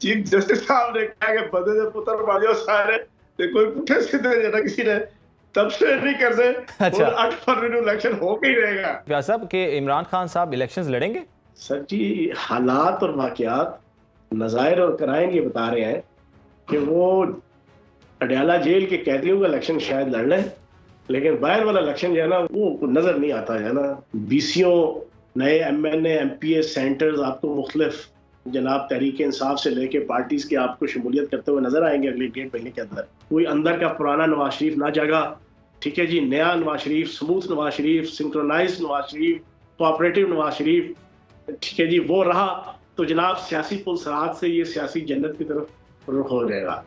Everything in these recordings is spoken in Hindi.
चीफ जस्टिस साहब ने कहा कि बंदे दे पुत्र मारियो सारे ते कोई पुठे सीधे जना किसी ने तब से नहीं कर दे अच्छा और 8 फरवरी को इलेक्शन हो के ही रहेगा। व्यास साहब के इमरान खान साहब इलेक्शंस लड़ेंगे? सर जी, हालात और वाकयात नज़ाहिर और कराइन ये बता रहे हैं कि वो अडयाला जेल के कैदियों का इलेक्शन शायद लड़ लें, लेकिन बाहर वाला इलेक्शन जो है ना वो नजर नहीं आता है ना। बीसीओ नए एमएनए एमपीए सेंटर्स आपको मुख्तलिफ जनाब तहरीक इंसाफ से लेके पार्टीज के आपको शमूलियत करते हुए नजर आएंगे अगले 1.5 महीने के अंदर। कोई अंदर का पुराना नवाज शरीफ ना जागा, ठीक है जी, नया Nawaz Sharif, smooth Nawaz Sharif, synchronise Nawaz Sharif, cooperative Nawaz Sharif, ठीक है जी, वो रहा तो जनाब सियासी पुलसरात से ये सियासी जन्नत की तरफ रुख हो जाएगा।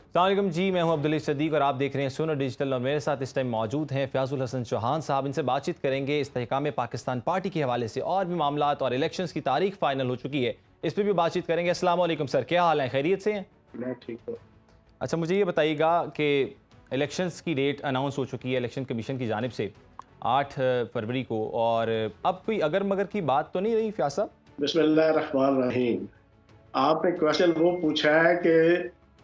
अस्सलामुअलैकुम जी, मैं हूं अब्दुल सदीक और आप देख रहे हैं सोना डिजिटल और मेरे साथ इस टाइम मौजूद हैं फयाजुल हसन चौहान साहब। इनसे बातचीत करेंगे इस्तेहकाम पाकिस्तान पार्टी के हवाले से और भी मामलात और इलेक्शंस की तारीख फाइनल हो चुकी है, इस पर भी बातचीत करेंगे। अस्सलाम वालेकुम सर, क्या हाल है, खैरियत से हैं? मैं ठीक हूँ। अच्छा, मुझे ये बताइएगा कि इलेक्शंस की डेट अनाउंस हो चुकी है इलेक्शन कमीशन की जानिब से 8 फरवरी को, और अब कोई अगर मगर की बात तो नहीं रही फयाज साहब? बिस्मिल्लाहिर्रहमानिर्रहीम। आपने क्वेश्चन वो पूछा है कि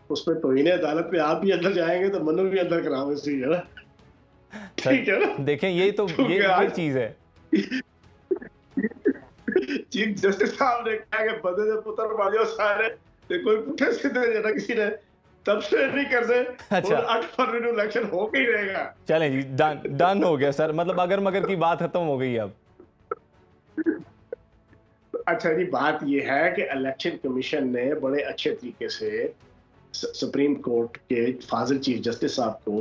उसमें तौहीन अदालत पे आप भी अंदर जाएंगे तो मनु भी अंदर कराओ, इसी है ना, ठीक है ना। देखें ये तो ये चीज़ है। चीफ जस्टिस साहब ने कहा कि बंदे दे पुत्र मारियो सारे ते कोई पुठे सीधे जना किसी ने तब से नहीं कर दे अच्छा और 8 फरवरी को इलेक्शन हो के ही रहेगा। चलें जी, डन हो गया सर, मतलब अगर मगर की बात खत्म हो गई अब। अच्छा जी, बात ये है कि इलेक्शन कमीशन ने बड़े अच्छे तरीके से सुप्रीम कोर्ट के फाजिल चीफ जस्टिस साहब को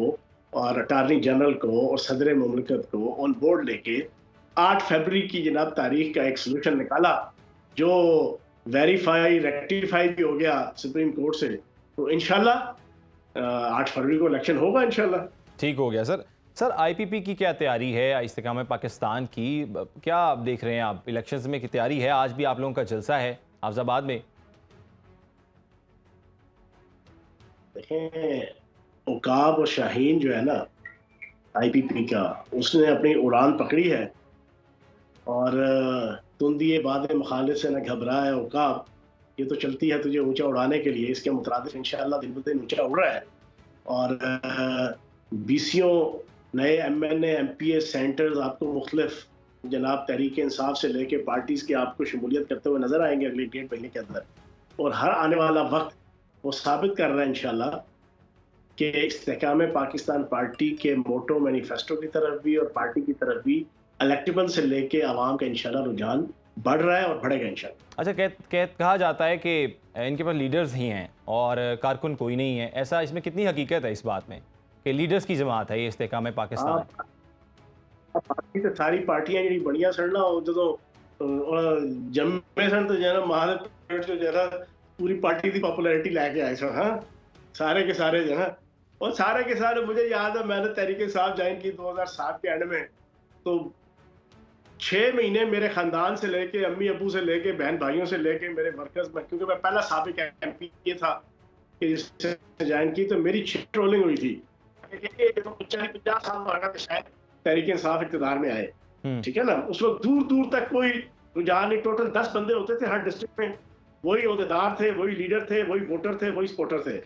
और अटार्नी जनरल को और सदर मुमलिकत को ऑन बोर्ड लेके 8 फरवरी की जनाब तारीख का एक सोल्यूशन निकाला जो वेरीफाई रेक्टिफाई भी हो गया सुप्रीम कोर्ट से। तो इंशाल्लाह 8 फरवरी को इलेक्शन होगा इंशाल्लाह। ठीक हो गया सर। सर आईपीपी की क्या तैयारी है इस्तेकाम पाकिस्तान की, क्या आप देख रहे हैं आप इलेक्शंस में की तैयारी है? आज भी आप लोगों का जलसा है हाफिजाबाद में। देखें, उकाब और शाहीन जो है ना आईपीपी का, उसने अपनी उड़ान पकड़ी है और तुम दिए बाद मुखालिफ से न घबरा है उकाब, ये तो चलती है तुझे ऊंचा उड़ाने के लिए, इसके मुतरादिफ इंशाअल्लाह दिन ब दिन ऊंचा उड़ रहा है। और बीसीओ नए एमएनए एमपीए सेंटर्स आपको मुख्तलिफ जनाब तहरीक इंसाफ से लेके पार्टीज के आपको शमूलियत करते हुए नजर आएंगे अगले 1.5 महीने के अंदर। और हर आने वाला वक्त वो साबित कर रहा है इंशाल्लाह कि इस्तेहकाम पाकिस्तान पार्टी के मोटो मैनिफेस्टो की तरफ भी और पार्टी की तरफ भी इलेक्टेबल से लेके आवाम का इंशाल्लाह रुझान बढ़ रहा है और बढ़ेगा इंशाल्लाह। अच्छा, कहा जाता है कि इनके पास लीडर्स ही हैं और कारकुन कोई नहीं है, ऐसा इसमें कितनी हकीकत है इस बात में कि लीडर्स की जमात है ये इस्तेहकाम पाकिस्तान? बाकी तो सारी पार्टियां जी बढ़िया सड़ना हो जो जम्मे सन तो जरा महादेव जो जरा पूरी पार्टी की पॉपुलैरिटी लेके आए सन। हाँ, सारे के सारे जो है, और सारे के सारे मुझे याद है मैंने तहरीक इंसाफ ज्वाइन की 2007 के एंड में, तो 6 महीने मेरे खानदान से लेके अम्मी अबू से लेके बहन भाइयों से लेके मेरे वर्कर्स में, क्योंकि मैं पहला साबिक एमपी ये था कि जिससे ज्वाइन की, तो मेरी 6 ट्रोलिंग हुई थी। 50 साल लगा तो शायद तहरीक इंसाफ इक़्तिदार में आए, ठीक है ना। उस वक्त दूर दूर तक कोई रुझान नहीं, टोटल 10 बंदे होते थे हर डिस्ट्रिक्ट में, वही ओहदेदार थे, वही लीडर थे, वही वोटर थे, वही सपोर्टर थे।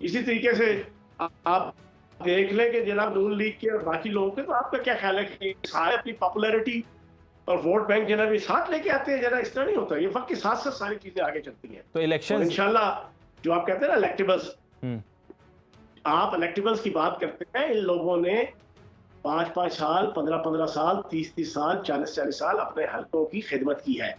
इसी तरीके से आप देख लें कि जनाब नून लीग के और बाकी लोगों के, तो आपका क्या ख्याल है कि सारे अपनी पॉपुलैरिटी और वोट बैंक जनाब ये साथ लेके आते हैं? जरा इस तरह नहीं होता, ये वक्त के साथ साथ सारी चीजें आगे चलती हैं। तो इलेक्शन इंशाल्लाह जो आप कहते हैं ना इलेक्टेबल्स, आप इलेक्टेबल्स की बात करते हैं, इन लोगों ने 5-5 साल, 15-15 साल, 30-30 साल, 40-40 साल अपने हलकों की खिदमत की है,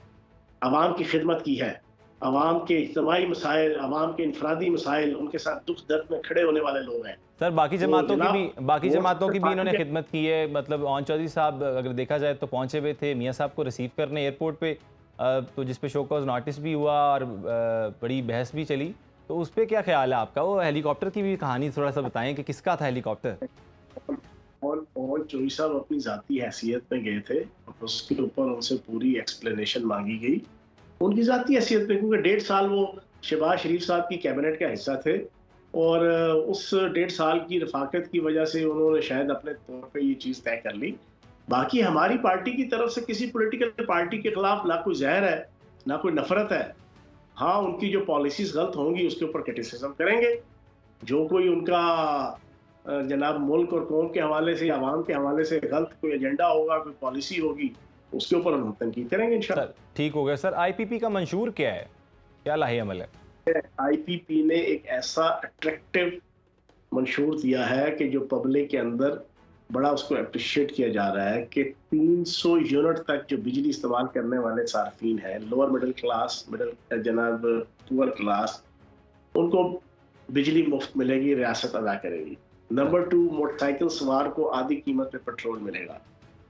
अवाम की खिदमत की है, अवाम के इज्तिमाई मसाइल, अवाम के इनफरादी मसाइल, उनके साथ दुख दर्द में खड़े होने वाले लोग हैं। सर बाकी जमातों की भी इन्होंने खिदमत की है, मतलब ओन चौधरी साहब अगर देखा जाए तो पहुंचे हुए थे मियाँ साहब को रिसीव करने एयरपोर्ट पे, तो जिस पे शो कॉज नोटिस भी हुआ और बड़ी बहस भी चली, तो उस पर क्या ख्याल है आपका? वो हेलीकॉप्टर की भी कहानी थोड़ा सा बताएं कि किसका था हेलीकॉप्टर? और चौधरी साहब अपनी जाती हैसियत में गए थे, उसके ऊपर उनसे पूरी एक्सप्लेनेशन मांगी गई उनकी जाती हैसियत में, क्योंकि 1.5 साल वो शहबाज शरीफ साहब की कैबिनेट का हिस्सा थे और उस 1.5 साल की रफाकत की वजह से उन्होंने शायद अपने तौर पे ये चीज़ तय कर ली। बाकी हमारी पार्टी की तरफ से किसी पॉलिटिकल पार्टी के खिलाफ ना कोई जहर है ना कोई नफरत है। हाँ, उनकी जो पॉलिसीज गलत होंगी उसके ऊपर क्रिटिसिज्म करेंगे। जो कोई उनका जनाब मुल्क और कौम के हवाले से, आवाम के हवाले से गलत कोई एजेंडा होगा, कोई पॉलिसी होगी, उसके ऊपर हम तनकीद करेंगे इंशाल्लाह। सर ठीक हो गया सर। आईपीपी का मंशूर क्या है, क्या लाहे अमल है? आईपीपी ने एक ऐसा अट्रैक्टिव मंशूर दिया है कि जो पब्लिक के अंदर बड़ा उसको अप्रिशिएट किया जा रहा है कि 300 यूनिट तक जो बिजली इस्तेमाल करने वाले सार्फिन हैं, लोअर मिडिल क्लास, मिडिल जनाब पुअर क्लास, उनको बिजली मुफ्त मिलेगी, रियासत अदा करेगी। नंबर 2, मोटरसाइकिल सवार को आधी कीमत पे पेट्रोल मिलेगा।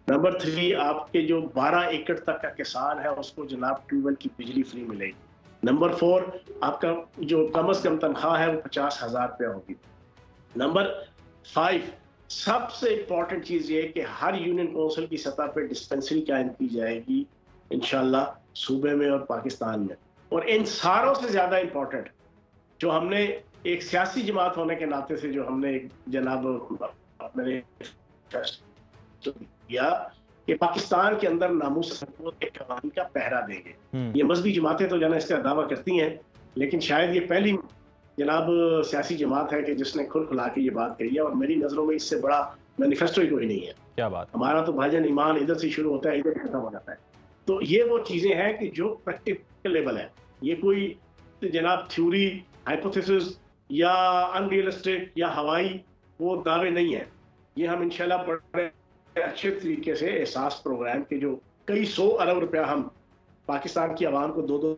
नंबर 3, आपके जो 12 एकड़ तक का किसान है उसको जनाब ट्यूबवेल की बिजली फ्री मिलेगी। नंबर 4, आपका जो कम से कम तनख्वाह है वो 50,000 रुपया होगी। नंबर 5, सबसे इंपॉर्टेंट चीज ये है कि हर यूनियन काउंसिल की सतह पर डिस्पेंसरी कायम की जाएगी इंशाल्लाह, सूबे में और पाकिस्तान में। और इन सारों से ज्यादा इंपॉर्टेंट जो हमने एक सियासी जमात होने के नाते से जो हमने जनाब अपने किया कि पाकिस्तान के अंदर नामूस के कवानीन का पहरा देंगे। ये मजहबी जमातें तो जना इसका दावा करती हैं, लेकिन शायद ये पहली जनाब सियासी जमात है कि जिसने खुल खुला के ये बात कही है, और मेरी नजरों में इससे बड़ा मैनिफेस्टो ही कोई नहीं है। क्या बात। हमारा तो भाईजान ईमान इधर से शुरू होता है, इधर खत्म हो जाता है। तो ये वो चीजें हैं कि जो प्रैक्टिकलेबल है, ये कोई जनाब थ्योरी, हाइपोथेसिस या अनरियलिस्टिक या हवाई वो दावे नहीं है। ये हम इंशाल्लाह बड़े अच्छे तरीके से एहसास प्रोग्राम के जो कई 100 अरब रुपया हम पाकिस्तान की आवाम को 2-2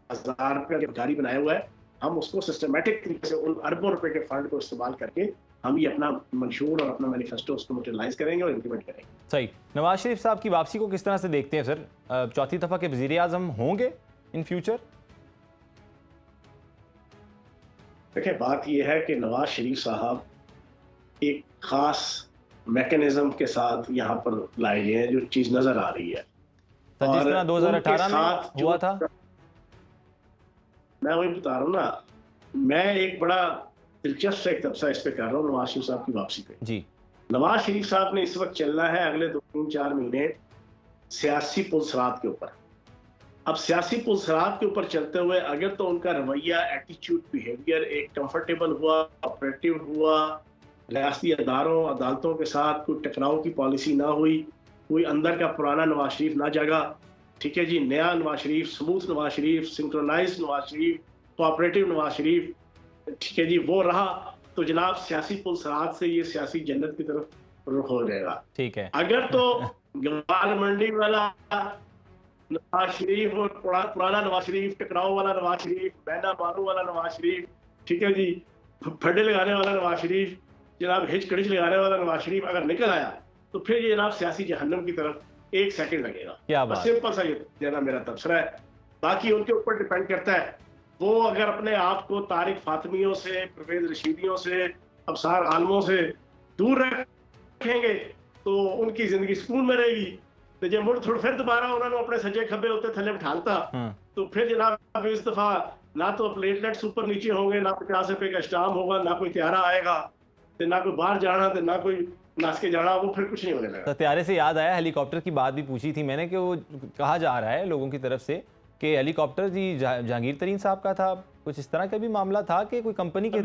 हज़ार रुपया गिरफ्तारी बनाया हुआ है, हम उसको सिस्टमेटिक तरीके से उन अरबों रुपए के फंड को इस्तेमाल करके हम ये अपना मंशूर और अपना मैनिफेस्टो उसको मटेरियलाइज करेंगे और इम्प्लीमेंट करेंगे। सही। नवाज शरीफ साहब की वापसी को किस तरह से देखते हैं सर? चौथी दफा के वजीर आजम होंगे इन फ्यूचर? देखिए, बात यह है कि नवाज शरीफ साहब एक खास मैकेनिज्म के साथ यहाँ पर लाए गए हैं, जो चीज नजर आ रही है। तो जिस तरह 2018 में हुआ था, मैं वही बता रहा हूँ ना, मैं एक बड़ा दिलचस्प एक तबसा इस पे कर रहा हूँ नवाज शरीफ साहब की वापसी पे। जी, नवाज शरीफ साहब ने इस वक्त चलना है अगले 2-3-4 महीने सियासी पुलसरात के ऊपर। अब सियासी पुलसरात के ऊपर चलते हुए अगर तो उनका रवैया, एटीट्यूड, बिहेवियर एक कंफर्टेबल हुआ, ऑपरेटिव हुआ, रियासती अदारों अदालतों के साथ कोई टकराव की पॉलिसी ना हुई, कोई अंदर का पुराना नवाज शरीफ ना जागा, ठीक है जी, नया Nawaz Sharif, smooth Nawaz Sharif, synchronise Nawaz Sharif, cooperative Nawaz Sharif, ठीक है जी, वो रहा तो जनाब सियासी पुलसरात से ये सियासी जन्नत की तरफ रुख हो जाएगा। ठीक है। अगर तो गवार मंडी वाला नवाज शरीफ और पुराना नवाज शरीफ, टकराव वाला नवाज शरीफ, बैना मारू वाला नवाज शरीफ, ठीक है जी, फड्डे लगाने वाला नवाज शरीफ, जनाब हिच कड़िच लगाने वाला नवाज शरीफ अगर निकल आया तो फिर ये जनाब सियासी जहन्नम की तरफ 1 सेकंड लगेगा। क्या बात। सिंपल सा ये जनाब मेरा तबसरा है। बाकी उनके ऊपर डिपेंड करता है, वो अगर अपने आप को तारिक फातिमियों से, परवेज रशीदियों से, अबसार आलमों से दूर रखेंगे तो उनकी जिंदगी सुकून में रहेगी। तो जब मुड़ थोड़ा फिर दोबारा उन्होंने अपने सज्जे खब्बे होते थले बिठालता तो फिर जनाब इस दफा ना तो प्लेटलेट्स ऊपर नीचे होंगे, ना 50 रुपए का स्टाम होगा, ना कोई त्यारा आएगा, तो ना कोई बाहर जाना, तो ना कोई नाच के जाना, वो फिर कुछ नहीं होने लगा। तो त्यारे से याद आया, हेलीकॉप्टर की बात भी पूछी थी मैंने कि वो कहा जा रहा है लोगों की तरफ से कि हेलीकॉप्टर जी जहांगीर तरीन साहब का था, कुछ इस तरह का भी मामला था कि कोई कंपनी के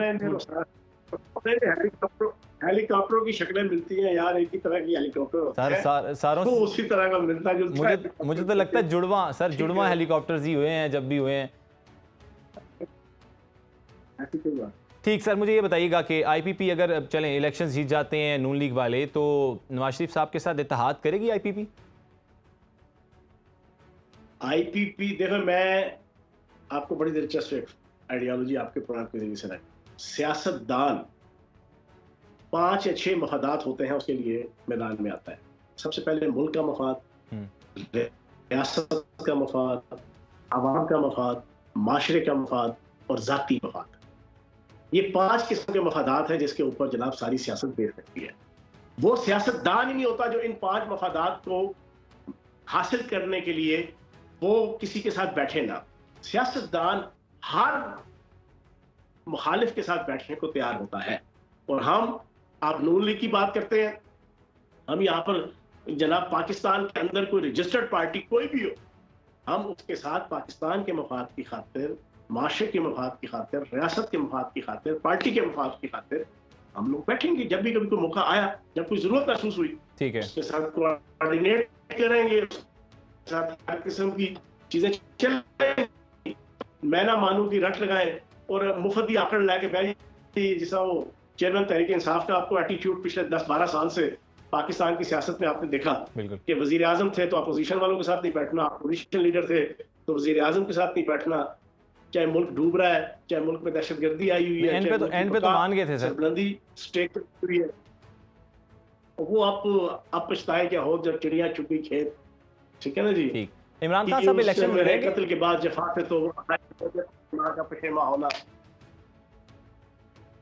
हेलीकॉप्टरों की शक्लें मिलती हैं यार, एक ही तरह की हेलीकॉप्टर सारों तो उसी तरह का मिलता जुलता मुझे तो लगता है जुड़वा सर, जुड़वा हेलीकॉप्टर्स ही हुए हैं जब भी हुए हैं। ठीक सर, मुझे ये बताइएगा कि आईपीपी अगर चलें इलेक्शंस जीत जाते हैं नून लीग वाले, तो नवाज शरीफ साहब के साथ इत्तेहाद करेगी आईपीपी? देखो, मैं आपको बड़ी दिलचस्प आइडियोलॉजी आपके प्रोग्राम के जरिए से लाई। सियासतदान 5 या 6 मफादात होते हैं उसके लिए मैदान में आता है। सबसे पहले मुल्क का मफाद, रियासत का मफाद, आवाम का मफाद, माशरे का मफाद और जाती मफाद। ये 5 किस्म के मफादात हैं जिसके ऊपर जनाब सारी सियासत बेस करती है। वो सियासतदान ही नहीं होता जो इन 5 मफादात को हासिल करने के लिए वो किसी के साथ बैठे ना। सियासतदान हर मुखालिफ के साथ बैठने को तैयार होता है। और हम, आप नून लीग की बात करते हैं, हम यहाँ पर जनाब पाकिस्तान के अंदर कोई रजिस्टर्ड पार्टी कोई भी हो, हम उसके साथ पाकिस्तान के मफाद की खातिर, माशरे के मफाद की खातिर, रियासत के मफाद की खातिर, पार्टी के मफाद की खातिर हम लोग बैठेंगे। जब भी कभी कोई मौका आया, जब कोई जरूरत महसूस हुई, ठीक है, उसके साथ कोऑर्डिनेट करेंगे, उसके साथ हर किस्म की चीजें चलेंगी। मैं ना मानूं कि रट लगाएं और मुफ्त ही आंकड़ लेके बैठ, जैसा वो चेयरमैन तहरीक इंसाफ का आपको एटीट्यूड पिछले 10-12 साल से पाकिस्तान की सियासत में आपने देखा बिल्कुल, कि वजीर आजम थे तो अपोजिशन वालों के साथ नहीं बैठना, अपोजिशन लीडर थे तो वजीर आजम के साथ नहीं बैठना, चाहे मुल्क डूब रहा है, चाहे मुल्क में दहशतगर्दी आई हुई है, एंड पे तो मान गए थे सर। सरबलंदी स्टेक हुई है, वो आप पछताए क्या हो जब चिड़िया चुपी खेत। ठीक है ना जी। ठीक, इमरान खान साहब इलेक्शन लड़ेंगे? कत्ल के बाद जफा थे तो का पशेमा होना।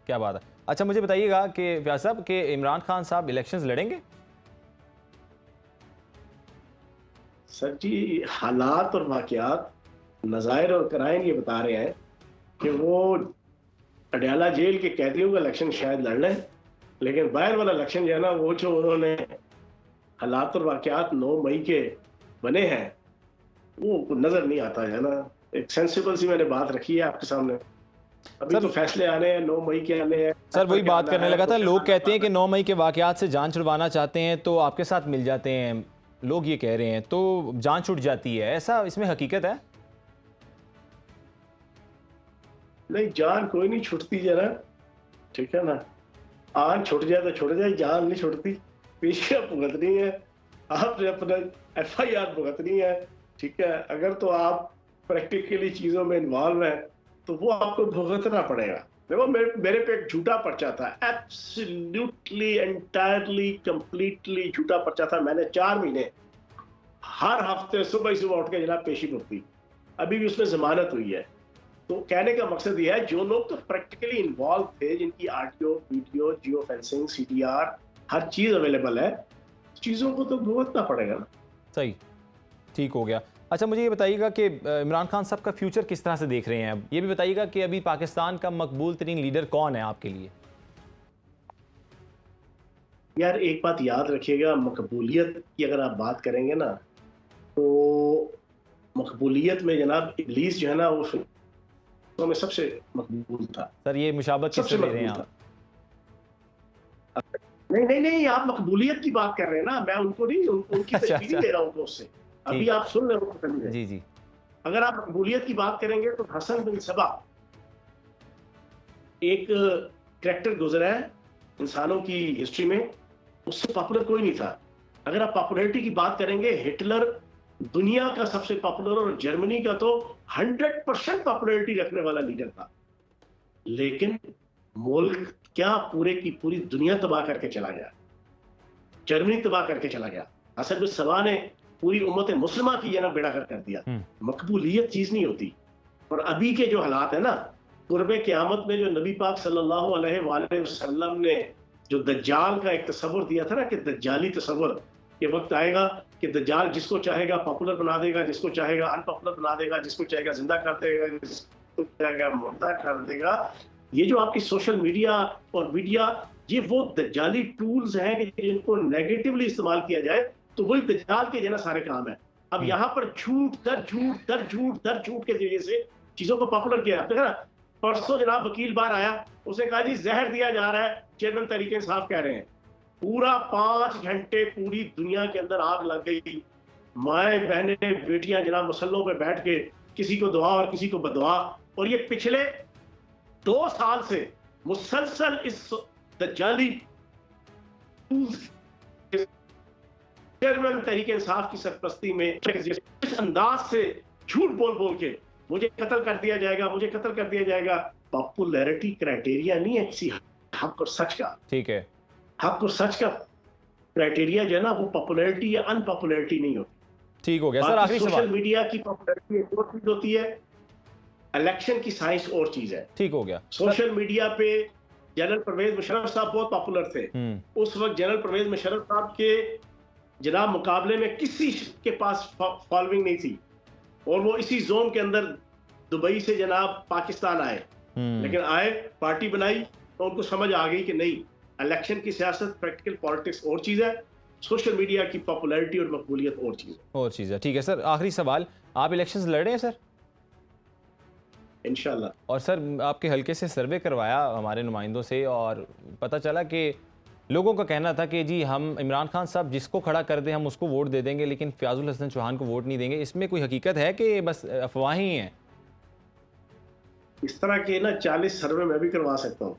क्या बात है। अच्छा मुझे बताइएगा कि व्यास साहब के इमरान खान साहब इलेक्शंस लड़ेंगे? सर जी, हालात और वाकयात, नज़ायर और कराइन ये बता रहे हैं कि वो अडयाला जेल के कैदियों का इलेक्शन शायद लड़ लें, लेकिन बाहर वाला इलेक्शन जो है ना, वो जो उन्होंने हालात और वाकयात 9 मई के बने हैं, वो नजर नहीं आता है ना। एक सेंसिबल सी मैंने बात रखी है आपके सामने। अभी सर, तो फैसले आने हैं, 9 मई के आने हैं। सर वही बात करने लगा था। लोग कहते हैं कि 9 मई के वाकयात से जान छुड़वाना चाहते हैं तो आपके साथ मिल जाते हैं, लोग ये कह रहे हैं, तो जान छूट जाती है, ऐसा इसमें हकीकत है? नहीं, जान कोई नहीं छुटती जरा, ठीक है ना। आन छुट जाए तो छुट जाए, जान नहीं छुटती। पीछे भुगतनी है, आपने अपना FIR भुगतनी है, ठीक है। अगर तो आप प्रैक्टिकली चीजों में इन्वॉल्व हैं तो वो आपको भुगतना पड़ेगा। देखो, मेरे पे एक झूठा पर्चा था, एब्सोल्युटली एंटायरली कंप्लीटली झूठा पर्चा था। मैंने 4 महीने हर हफ्ते सुबह ही सुबह उठ के जनाब पेशी भुगती, अभी भी उसमें जमानत हुई है। तो कहने का मकसद यह है, जो लोग तो प्रैक्टिकली इन्वॉल्व थे, जिनकी RTO, video, geo fencing, CTR हर चीज अवेलेबल है, चीजों को तो भुगतना पड़ेगा ना। सही, ठीक हो गया। अच्छा मुझे ये बताइएगा कि इमरान खान साहब का फ्यूचर किस तरह से देख रहे हैं? अब ये भी बताइएगा कि अभी पाकिस्तान का मकबूल तरीन लीडर कौन है आपके लिए? यार एक बात याद रखिएगा, मकबूलियत की अगर आप बात करेंगे ना, तो मकबूलियत में जनाब इब्लीस जो है ना, वो में सबसे मकबूल था। सर ये मुशाबत किससे ले रहे हैं आप? नहीं, आप मकबूलियत की बात कर रहे हैं ना, मैं उनको नहीं, उनकी अच्छा, तस्वीर नहीं दे रहा हूँ उससे। अभी आप सुन रहे हो। जी जी। अगर आप मकबूलियत की बात करेंगे तो हसन बिन सबा एक कैरेक्टर गुजरा है इंसानों की हिस्ट्री में, उससे पॉपुलर कोई नहीं था। अगर आप पॉपुलैरिटी की बात करेंगे, हिटलर दुनिया का सबसे पॉपुलर और जर्मनी का तो 100% पॉपुलैरिटी रखने वाला लीडर था, लेकिन मुल्क क्या पूरे की पूरी दुनिया तबाह करके चला गया, जर्मनी तबाह करके चला गया। हसन बिन सबा ने पूरी उम्मत मुस्लिमा की जना बेड़ा कर दिया। मकबूलियत चीज नहीं होती। और अभी के जो हालात है ना, कुर्बे क़यामत में जो नबी पाक सल्लल्लाहु अलैहि वसल्लम ने जो दज्जाल का एक तस्वर दिया था ना, कि दज्जाली तस्वर, ये वक्त आएगा कि दज्जाल जिसको चाहेगा पॉपुलर बना देगा, जिसको चाहेगा अनपॉपुलर बना देगा, जिसको चाहेगा जिंदा कर देगा, जिसको चाहेगा मुर्दा कर देगा। ये जो आपकी सोशल मीडिया और मीडिया, ये वो दज्जाली टूल्स हैं कि जिनको नेगेटिवली इस्तेमाल किया जाए तो वही दज्जाल के जना सारे काम है। अब यहाँ पर झूठ दर झूठ के जरिए से चीजों को पॉपुलर किया जाता है ना। परसों जनाब वकील बार आया, उसने कहा जी जहर दिया जा रहा है, चेयरमैन तहरीक इंसाफ कह रहे हैं। पूरा 5 घंटे पूरी दुनिया के अंदर आग लग गई। माए बहने बेटियां जनाब मुसल्लों पे बैठ के किसी को दुआ और किसी को बदुआ, और ये पिछले 2 साल से मुसलसल इस दज्जाली चेयरमैन तहरीक इंसाफ की सरपरस्ती में इस अंदाज से झूठ बोल के मुझे कत्ल कर दिया जाएगा, मुझे कत्ल कर दिया जाएगा। पॉपुलैरिटी क्राइटेरिया नहीं है किसी हक और सच का। ठीक है, हक और सच का क्राइटेरिया जो है ना, वो पॉपुलैरिटी या अनपॉपुलैरिटी नहीं होती। ठीक हो गया सर, आखिरी सवाल। सोशल मीडिया की पॉपुलैरिटी एक और चीज होती है, इलेक्शन की साइंस और चीज है। ठीक हो गया। सोशल मीडिया पे जनरल परवेज मुशर्रफ साहब बहुत पॉपुलर थे। उस वक्त जनरल परवेज मुशर्रफ साहब के जनाब मुकाबले में किसी के पास फॉलोइंग नहीं थी, और वो इसी जोन के अंदर दुबई से जनाब पाकिस्तान आए। लेकिन आए, पार्टी बनाई, तो उनको समझ आ गई कि नहीं, इलेक्शन की सियासत, प्रैक्टिकल पॉलिटिक्स और चीज है, सोशल मीडिया की पॉपुलैरिटी और मकबूलियत और चीज़ है। ठीक है सर, आखिरी सवाल, आप इलेक्शंस लड़ रहे हैं सर? इंशाल्लाह। और सर आपके हल्के से सर्वे करवाया हमारे नुमाइंदों से और पता चला कि लोगों का कहना था कि जी हम इमरान खान साहब जिसको खड़ा कर दें हम उसको वोट दे देंगे, लेकिन फ़याज़ुल हसन चौहान को वोट नहीं देंगे। इसमें कोई हकीकत है कि बस अफवाहें ही हैं? इस तरह के ना 40 सर्वे मैं भी करवा सकता हूँ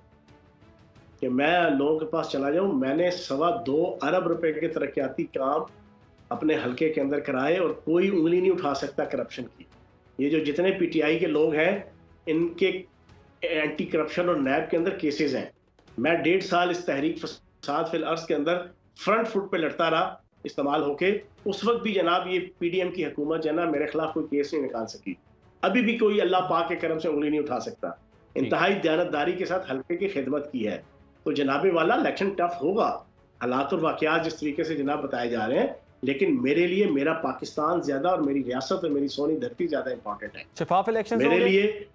कि मैं लोगों के पास चला जाऊं। मैंने 2.25 अरब रुपए के तरक्याती काम अपने हल्के के अंदर कराए और कोई उंगली नहीं उठा सकता करप्शन की। ये जो जितने पीटीआई के लोग हैं इनके एंटी करप्शन और नैब के अंदर केसेस हैं। मैं 1.5 साल इस तहरीक फसाद फिल अर्ज के अंदर फ्रंट फुट पे लड़ता रहा इस्तेमाल होके। उस वक्त भी जनाब ये पीडीएम की हुकूमत जो है ना मेरे खिलाफ कोई केस नहीं निकाल सकी। अभी भी कोई अल्लाह पाक के करम से उंगली नहीं उठा सकता। इंतहाई दयानतदारी के साथ हल्के की खिदमत की है। तो जनाबे वाला इलेक्शन टफ होगा, हालात और वाकयात जिस तरीके से जनाब बताए जा रहे हैं, लेकिन मेरे लिए मेरा पाकिस्तान ज्यादा और मेरी रियासत और मेरी सोनी धरती ज्यादा इंपॉर्टेंट है। शफाफ इलेक्शन मेरे लिए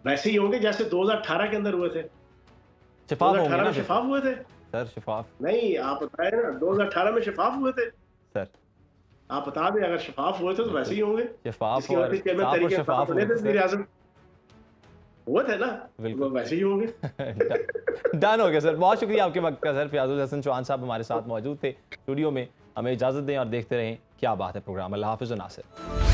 वैसे ही होंगे जैसे 2018 के अंदर हुए थे। शफाफ 2018 में शफाफ हुए थे सर? शफाफ नहीं, आप बताए ना 2018 में शफाफ हुए थे सर, आप बता दें अगर शफाफ हुए थे तो वैसे ही होंगे। शफाफ इसकी और वजह से चेयरमैन साफ और तरीके शफाफ बने थे वज़ीर आज़म हुए थे ना, बिल्कुल। वो वैसे ही होंगे। डन हो गया सर, बहुत शुक्रिया आपके वक्त का सर। फ़याज़ुल हसन चौहान साहब हमारे साथ मौजूद थे स्टूडियो में। हमें इजाज़त दें और देखते रहें क्या बात है प्रोग्राम। अल्लाह हाफ़िज़ नासिर।